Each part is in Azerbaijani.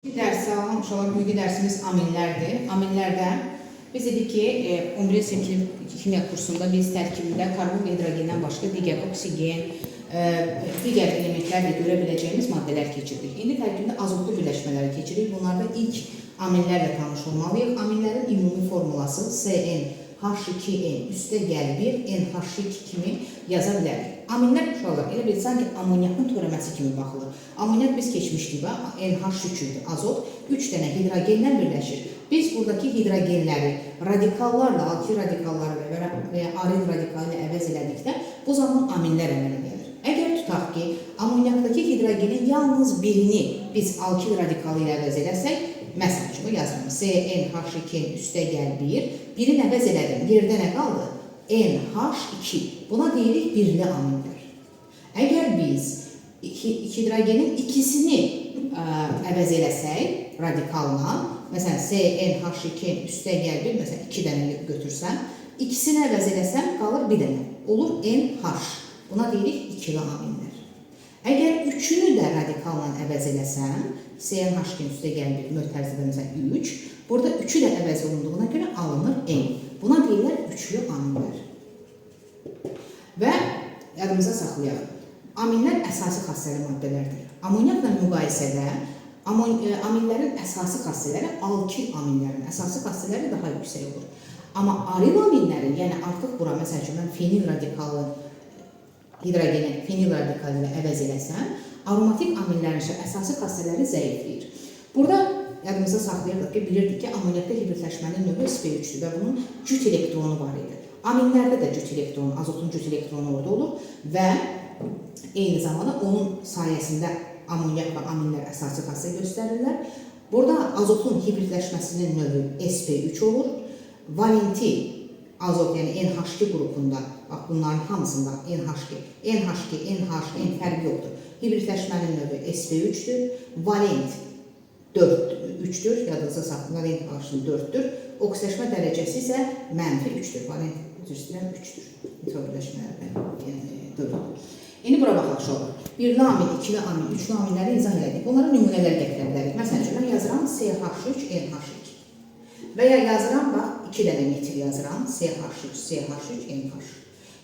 Salam, uşaqlar, bugünkü dərsimiz aminlərdir. Aminlərdə biz dedik ki, 11-ci sinif kimya kursunda biz tərkibində karbon və hidrogendən başqa digər oksigen, digər elementlər də görə biləcəyimiz maddələr keçirdik. İndi tərkibində azotlu birləşmələri keçirik. Bunlarda ilk aminlərlə tanış olmalıyıq. Aminlərin ümumi formulası CnH2n +1 NH2 kimi yaza bilərik. Aminlər uşaqlar elə bir sanki amonyakın törəməsi kimi baxılır. Amonyak biz keçmişdik NH3-dür, azot 3 dənə hidrogenlə birləşir. Biz buradakı hidrogenləri radikallarla, alkil radikalları və ya aril radikalı ilə əvəz elədikdə bu zaman aminlər əmələ gəlir. Əgər tutaq ki, amonyakdakı hidrogenin yalnız birini biz alkil radikalı ilə əvəz eləsək, məsəl üçün yazıram CnH2n +1, birini əvəz elədim, yerdə nə qaldı? NH2. Buna deyirik birli aminlər. Əgər biz hidrogenin ikisini əvəz eləsək radikalla, məsələn CnH2n +1, məsələn 2 dənə götürsəm, ikisini əvəz eləsəm qalır bir dənə. Olur NH. Buna deyirik ikili aminlər. Əgər üçünü də radikalla əvəz eləsəm, CnH2n +1 mötərizədə məsələn 3, burada üçü də əvəz olunduğuna görə alınır N. Buna deyirlər üçlü aminlər. Və yadımıza saxlayaq. Aminlər əsasi xassəli maddələrdir. Amonyakla müqayisədə aminlərin əsasi xassələri alkil aminlərin əsasi xassələri daha yüksək olur. Amma aril aminlərin, yəni artıq bura məsəl üçün mən fenil radikalı hidrogeni fenil radikalı ilə əvəz eləsəm, aromatik aminlərin əsasi xassələri zəifləyir. Burada yadımıza saxlayırdıq ki, bilirdik ki, amonyakda hibridləşmənin növü sp3-dür və bunun cüt elektronu var idi. Aminlərdə də cüt elektronu, azotun cüt elektronu orada olur və eyni zamanda onun sayəsində amonyak və aminlər əsası xassə göstərirlər. Burada azotun hibridləşməsinin növü sp3 olur. Valenti azot, yəni NH2 qrupunda, bax bunların hamısında NH2, NH, fərqi yoxdur. Hibridləşmənin növü sp3-dür. Valent 3-dür, yadınıza saxlayın, valent qarşılığı 4-dür. Oksidləşmə dərəcəsi isə -3-dür. Valent 3-dür. Hibridləşmələrdə 4-dür. İndi bura baxaq uşaqlar. Birli amin, ikili amin, üçlü aminləri izah elədik. Bunlara nümunələr gətirə bilərik. Məsələn, mən yazıram CH3, NH2. Və ya yazıram, bax, 2 dənə metil yazıram, CH3, CH3, NH.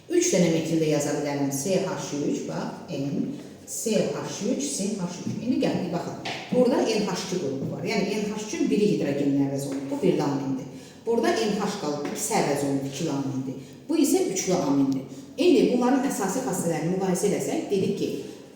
3 dənə metil də yaza bilərəm, CH3, bax, N, CH3, CH3. İndi gəldik, baxın. Burada NH2 qrupu var. Yəni, NH3-ün biri hidrogenlə əvəz olunur. Bu birli amindir. Burada NH qalıb, ikisi əvəz olunur, ikili amindir. Bu isə üçlü amindir. İndi bunların əsasi xassələrini müqayisə eləsək, dedik ki,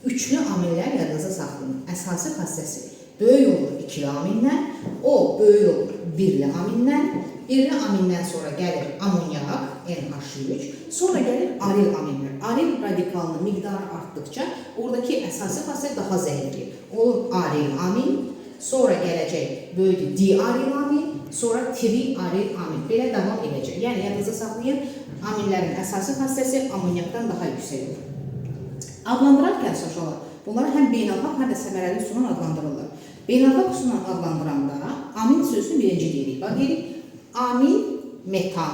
üçlü aminlər yadınıza saxlayın. Əsasi xassəsi böyük olur ikili amindən, o böyük olur birli amindən, birli amindən sonra gəlir amonyak, NH3, sonra gəlir aril aminlər. Aril radikalının miqdarı artdıkça oradakı əsasi xassə daha zəifliyir. Olur aril amin, sonra gələcək böyük diaril amin, sonra triaril amin. Belə davam edəcək. Yəni, yadınıza saxlayın, aminlərin əsası xassəsi amonyakdan daha yüksək olur. Adlandırarkən uşaqlar, bunları həm beynəlxalq, həm də səmərəli üsulla adlandırırlar. Beynəlxalq üsulla adlandıranda amin sözünü birinci deyirik. Bax, deyirik, amin metan.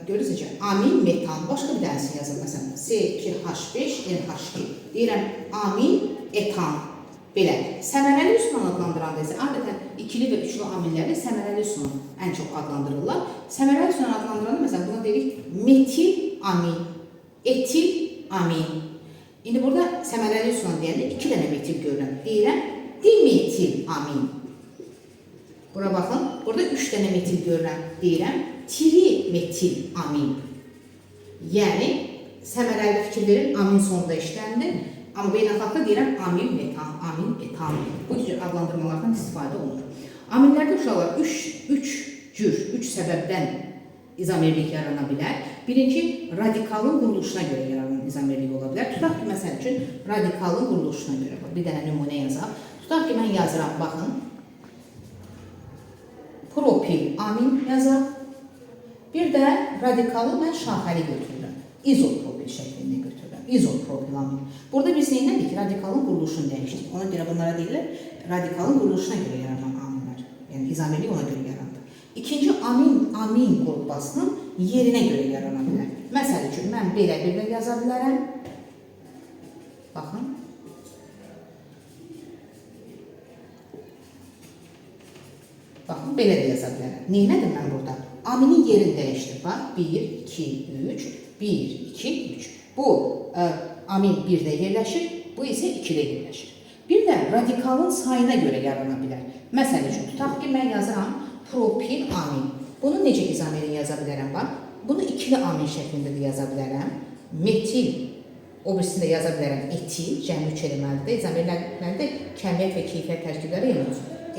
Görürsünüz ki, amin metan. Başqa bir dənəsini yazır, məsələn, C2H5, NH2. Deyirəm, amin etan. Belə, səmərəli üsulla adlandıranda isə adətən ikili və üçlü aminləri səmərəli üsulla ən çox adlandırırlar. Səmərəli üsulla adlandıranda, məsələn, buna deyirik metil amin, etil amin. İndi burada səmərəli üsulla deyəndə 2 dənə metil görürəm. Deyirəm, dimetil amin. Bura baxın, burada 3 dənə metil görürəm. Deyirəm, trimetil amin. Yəni, səmərəli fikir verin, amin sonunda işləndir. Amma beynəlxalqda deyirəm, amin metan, amin etan. Bu cür adlandırmalardan istifadə olunur. Aminlərdə uşaqlar 3 səbəbdən izomerlik yarana bilər. Birinci, radikalın quruluşuna görə yaranan izomerlik ola bilər. Tutaq ki, məsəl üçün, radikalın quruluşuna görə, bir dənə nümunə yazaq. Tutaq ki, mən yazıram, baxın, propil amin yazaq. Bir də radikalı mən şaxəli götürürəm. İzopropil şəklində götürürəm. İzopropil amin. Burada biz neylədik? Radikalın quruluşunu dəyişdik. Ona görə bunlara deyilir, radikalın quruluşuna görə yaranan aminlər. Yəni, izomerlik ona görə yarandı. İkinci, amin qrupasının yerinə görə yarana bilər. Məsəl üçün, mən belə bir yaza bilərəm. Baxın. Baxın, belə də yaza bilərəm. Neylədim mən burada? Aminin yerini dəyişdim. Bax, 1, 2, 3, 1, 2, 3. Bu, amin 1-də yerləşir, bu isə 2-də yerləşir. Bir də radikalın sayına görə yarana bilər. Məsəl üçün, tutaq ki, mən yazıram propil amin. Bunu necə izomerin yaza bilərəm? Bax, bunu ikili amin şəklində də yaza bilərəm. Metil, o birisində yaza bilərəm etil, cəmi 3 eləməlidir. İzomerlərdə kəmiyyət və keyfiyyət tərkibləri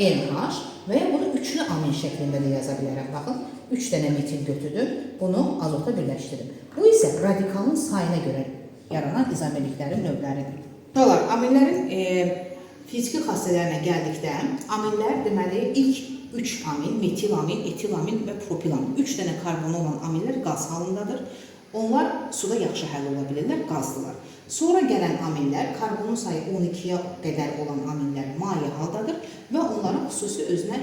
NH və ya bunu üçlü amin şəklində də yaza bilərəm. Baxın, 3 dənə metil götürdüm, bunu azotla birləşdirdim. Bu isə radikalın sayına görə yaranan izomerliklərin növləridir. Dolar, aminlərin fiziki xassələrinə gəldikdə, aminlər deməli ilk 3 amin, metil amin, etil amin və propil amin. 3 dənə karbonu olan aminlər qaz halındadır. Onlar suda yaxşı həll ola bilirlər, qazdılar. Sonra gələn aminlər, karbonun sayı 12-yə qədər olan aminlər maye haldadır və onların xüsusi özünə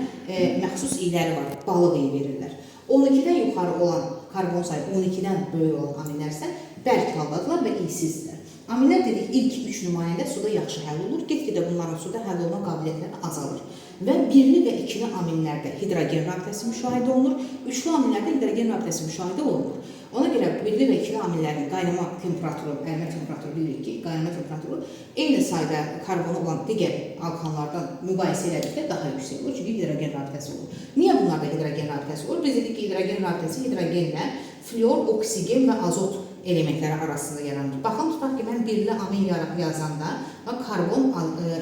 məxsus iyləri var, balıq iyi verirlər. 12-dən yuxarı olan karbon sayı 12-dən böyük olan aminlər isə bərk haldadırlar və iysizdirlər. Aminlər dedik, ilk 3 nümayəndə suda yaxşı həll olur, get-gedə bunların suda həll olma qabiliyyətləri azalır. Və birli və ikili aminlərdə hidrogen rabitəsi müşahidə olunur, üçlü aminlərdə hidrogen rabitəsi müşahidə olunur. Ona görə birli və ikili aminlərin qaynama temperaturu, ərimə temperaturu bilirik ki, qaynama temperaturu eyni sayda karbonu olan digər alkanlardan müqayisə elədikdə daha yüksək olur, çünki hidrogen rabitəsi olur. Niyə bunlarda hidrogen rabitəsi olur? Biz dedik ki, hidrogen rabitəsi hidrogenlə fluor, oksigen və azot elementləri arasında yaranır. Baxın, tutaq ki, mən birli amin yazanda, karbon,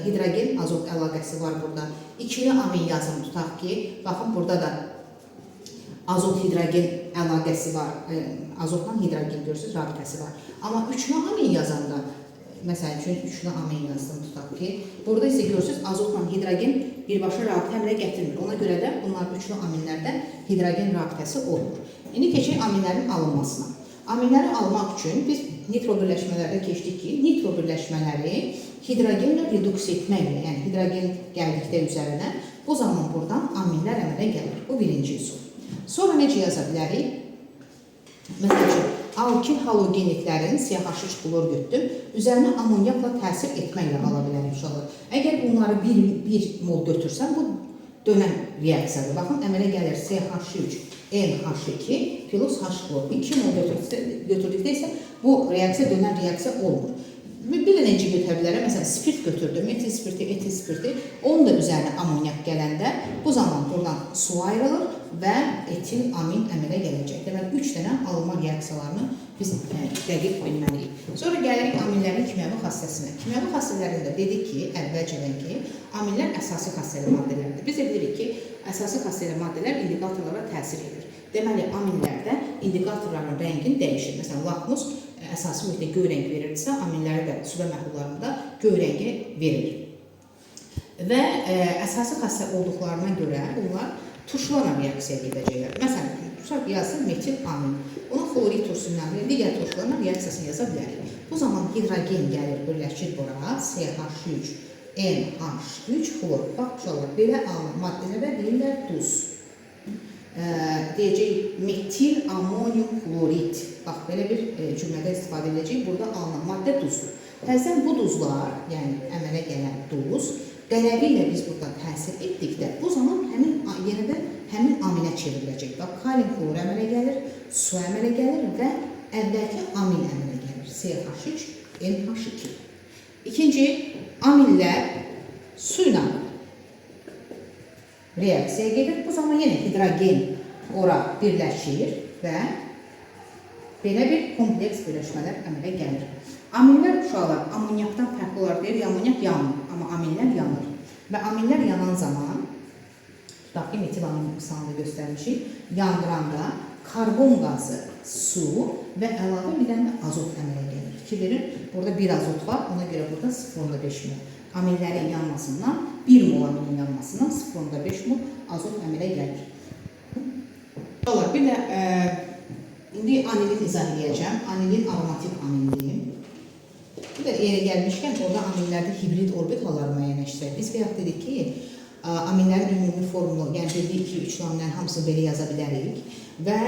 hidrogen, azot əlaqəsi var burada. İkili amin yazım, tutaq ki, baxın, burada da azot, hidrogen əlaqəsi var. Azotla hidrogen görürsünüz, rabitəsi var. Amma üçlü amin yazanda, məsəl üçün, üçlü amin yazdım, tutaq ki, burada isə görürsünüz, azotla hidrogen birbaşa rabitə əmələ gətirmir. Ona görə də bunlar üçlü aminlərdə hidrogen rabitəsi olmur. İndi keçək aminlərin alınmasına. Aminləri almaq üçün biz nitro birləşmələrdə keçdik ki, nitro birləşmələri hidrogenlə reduks etməklə, yəni hidrogen gəldikdə üzərinə, bu zaman buradan aminlər əmələ gəlir. Bu birinci üsul. Sonra necə yaza bilərik? Məsəl üçün, alkil halogenitlərin CH3 klor götürdüm, üzərinə amonyakla təsir etməklə ala bilərik uşaqlar. Əgər bunları 1 mol götürsəm, bu dönəm reaksiyadır. Baxın, əmələ gəlir CH3, NH2 plus H klor. 2 mol götürdükdə isə bu reaksiya dönən reaksiya olmur. Bir də necə götürə bilərəm? Məsələn, spirt götürdüm, etil spirti, onun da üzərinə amonyak gələndə bu zaman buradan su ayrılır və etil amin əmələ gələcək. Deməli, 3 dənə alınma reaksiyalarını biz dəqiq bilməliyik. Sonra gəlirik aminlərin kimyəvi xassəsinə. Kimyəvi xassələrində dedik ki, əvvəlcədən ki, aminlər əsasi xassəli maddələrdir. Biz də bilirik ki, əsasi xassəli maddələr indikatorlara təsir edir. Deməli, aminlərdə indikatorların rəngin dəyişir. Məsələn, lakmus əsası mühitdə göy rəng verirsə, aminləri də suda məhlullarında göy rəngi verir. Və əsası xassə olduqlarına görə onlar turşularla reaksiya gedəcəklər. Məsələn, tutaq yazsın metil amin. Ona xlorid turşularla, digər turşularla reaksiyasını yaza bilərik. Bu zaman hidrogen gəlir, birləşir bura, CH3, NH3 xlor. Bax, uşaqlar, belə alınan maddələrə deyirlər duz. Deyəcək metil amonium klorid. Bax, belə bir cümlədə istifadə edəcək. Burada alınan maddə duzdur. Təzən bu duzlar, yəni əmələ gələn duz, qələvi ilə biz burada təsir etdikdə, bu zaman yenidən həmin aminə çevriləcək. Bax, kalium klor əmələ gəlir, su əmələ gəlir və əvvəlki amin əmələ gəlir. CH3, NH2. İkinci, aminlər su ilə reaksiya gedir. Bu zaman yenə hidrogen ora birləşir və belə bir kompleks birləşmələr əmələ gəlir. Aminlər uşaqlar amonyakdan fərqli olaraq deyir, amonyak yanmır, amma aminlər yanır. Və aminlər yanan zaman, tutaq ki, metil amin misalını göstərmişik, yandıranda karbon qazı, su və əlavə bir dənə azot əmələ gəlir. Fikir verin, burada bir azot var, ona görə burada 0,5 mol. Aminlərin yanmasından, 1 mol aminin yanmasından 0,5 mol azot əmələ gəlir. Bir də indi anilin izah edəcəm. Anilin aromatik aminliyim. Bir də yeri gəlmişkən, orada aminlərdə hibrid orbitalları müəyyənləşdirək. Biz bayaq dedik ki, aminlərin ümumi formulu, yəni bildik ki, üçlü aminlərin hamısını belə yaza bilərik. Və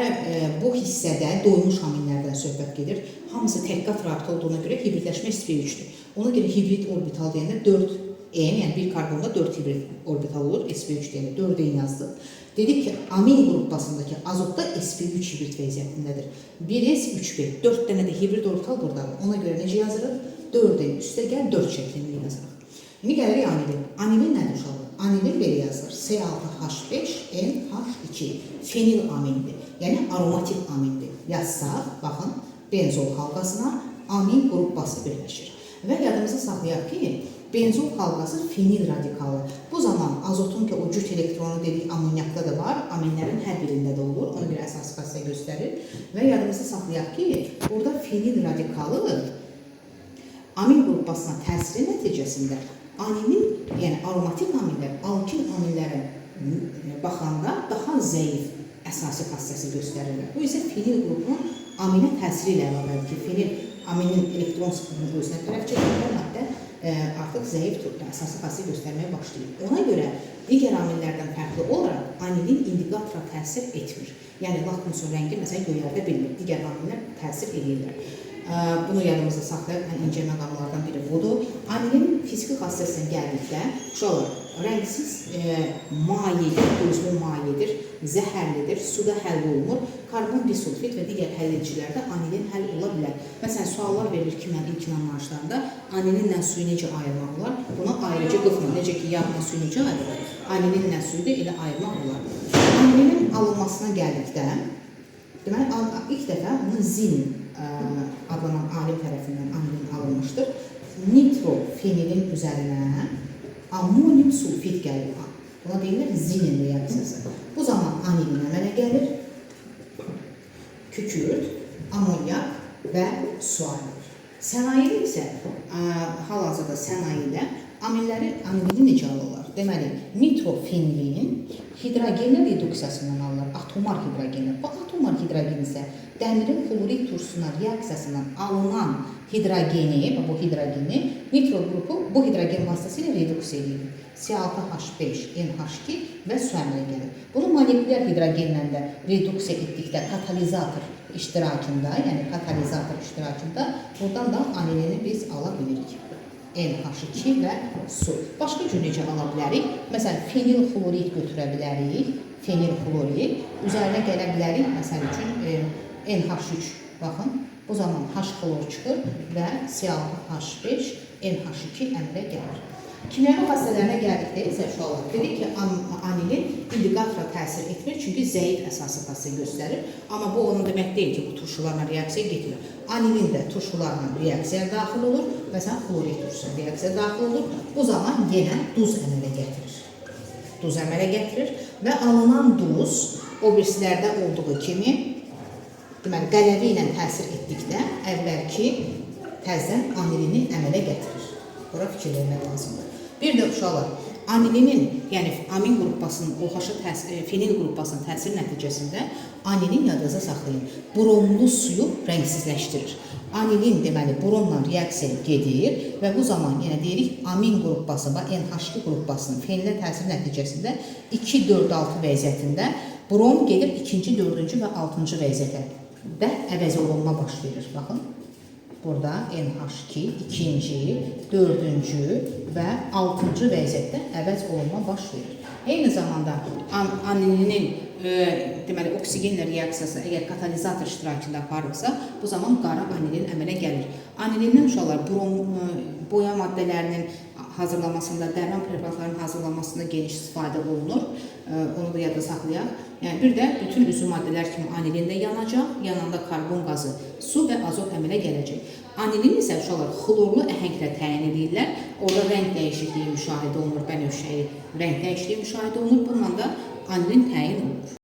bu hissədə doymuş aminlərdən söhbət gedir. Hamısı təkqat rabitə olduğuna görə hibridləşmə istifi 3-dür. Ona görə hibrid orbital deyəndə 4 N, yəni bir karbonda 4 hibrid orbital olur. sp3 deyəndə 4 N yazdıq. Dedik ki, amin qrupbasındakı azotda sp3 hibrid vəziyyətindədir. 1s 3p, 4 dənə də hibrid orbital buradadır. Ona görə necə yazırıq? 4n üstə gəl 4 şəklində yazırıq. İndi gəlirik anilin. Anilin nədir uşaqlar? Anilin belə yazılır. C6H5NH2 fenil amindir. Yəni aromatik amindir. Yazsaq, baxın, benzol halqasına amin qrupbası birləşir. Və yadımızda saxlayaq ki, benzol halqası fenil radikalı. Bu zaman azotun ki, o cüt elektronu dedik, amonyakda da var, aminlərin hər birində də olur. Onu bir əsas xassəyə göstərir. Və yadımızda saxlayaq ki, burada fenil radikalı amin qrupbasına təsiri nəticəsində anilin, yəni aromatik aminlər, alkin aminlərə baxanda daha zəif əsasi xassəsi göstərirlər. Bu isə fenil qrupunun aminə təsiri ilə əlaqədir ki, fenil aminin elektron sıxlığını özünə tərəf çəkir və maddə artıq zəif əsası xassəsi göstərməyə başlayır. Ona görə digər aminlərdən fərqli olaraq anilin indikatora təsir etmir. Yəni lakmusun rəngi məsələn göyərdə bilmir. Digər aminlər təsir edirlər. Bunu yadımızda saxlayıb, ən incə məqamlardan biri budur. Anilin fiziki xassəsinə gəldikdə, uşaqlar, rəngsiz mayedir, özlü mayedir, zəhərlidir, suda həll olunur. Karbon disulfit və digər həll edicilərdə anilin həll ola bilər. Məsələn, suallar verilir ki, mən ilk inanmaçlarında anilinlə suyu necə ayırmaq olar? Buna ayrıcı qıfmır. Necə ki, yağla suyu necə ayırılır? Anilinlə suyu da elə ayırmaq olar. Anilinin alınmasına gəldikdə, deməli, ilk dəfə bunu zin adlanan alim tərəfindən anilin alınmışdır. Nitrofenilin üzərinə ammonium sulfit gəlir. Buna deyirlər zinin reaksiyası. Bu zaman anilin əmələ gəlir, kükürt, amonyak və su ayrılır. Sənayedə isə, hal-hazırda sənayedə anilini necə alırlar? Deməli, nitrofenilin hidrogenli reduksiyasından alırlar, atomar hidrogenli. Bu atomar hidrogen isə dəmirin fluorid tursuna reaksiyasından alınan hidrogeni, bu hidrogeni nitro qrupu bu hidrogen vasitəsilə reduksiya edilir. C6H5NH2 və su əmələ gəlir. Bunu molekülər hidrogenlə də reduksiya etdikdə katalizator iştirakında, yəni katalizator iştirakında buradan da anilini biz ala bilirik. NH2 və su. Başqa cür necə ala bilərik? Məsələn, fenil fluorid götürə bilərik. Fenil fluorid. Üzərinə gələ bilərik. Məsəl üçün NH3. Baxın, bu zaman H xlor çıxır və C6H5NH2 əmələ gəlir. Kimyəvi xassələrinə gəldikdə isə uşaqlar dedik ki, anilin indikatora təsir etmir, çünki zəif əsası xassə göstərir. Amma bu onun demək deyil ki, bu turşularla reaksiya getmir. Anilin də turşularla reaksiyaya daxil olur, məsələn, xlorid turşusuna reaksiya daxil olur. Bu zaman yenə duz əmələ gətirir. Duz əmələ gətirir və alınan duz o birisilərdə olduğu kimi deməli, qələvi ilə təsir etdikdə əvvəlki təzdən anilini əmələ gətirir. Bura fikir vermək lazımdır. Bir də uşaqlar, anilinin, yəni amin qrupbasının, OH fenil qrupbasının təsiri nəticəsində anilin yadınıza saxlayın, bromlu suyu rəngsizləşdirir. Anilin deməli bromla reaksiya gedir və bu zaman yenə deyirik amin qrupbası və NH2 qrupbasının fenilə təsiri nəticəsində 2-4-6 vəziyyətində brom gedir 2-ci, 4-cü və 6-cı vəziyyətə də əvəz olunma baş verir. Baxın. Burada NH2 2-ci, 4-cü və 6-cı vəziyyətdə əvəz olunma baş verir. Eyni zamanda anilinin deməli oksigenlə reaksiyası əgər katalizator iştirakında aparırsa, bu zaman qara anilin əmələ gəlir. Anilindən uşaqlar boya maddələrinin hazırlamasında, dərman preparatlarının hazırlanmasında geniş istifadə olunur. Onu da yadda saxlayaq. Yəni, bir də bütün üzvü maddələr kimi anilin də yanacaq, yananda karbon qazı, su və azot əmələ gələcək. Anilin isə uşaqlar xlorlu əhənglə təyin edirlər. Orada rəng dəyişikliyi müşahidə olunur, bənövşəyi rəng dəyişikliyi müşahidə olunur. Bununla da anilin təyin olunur.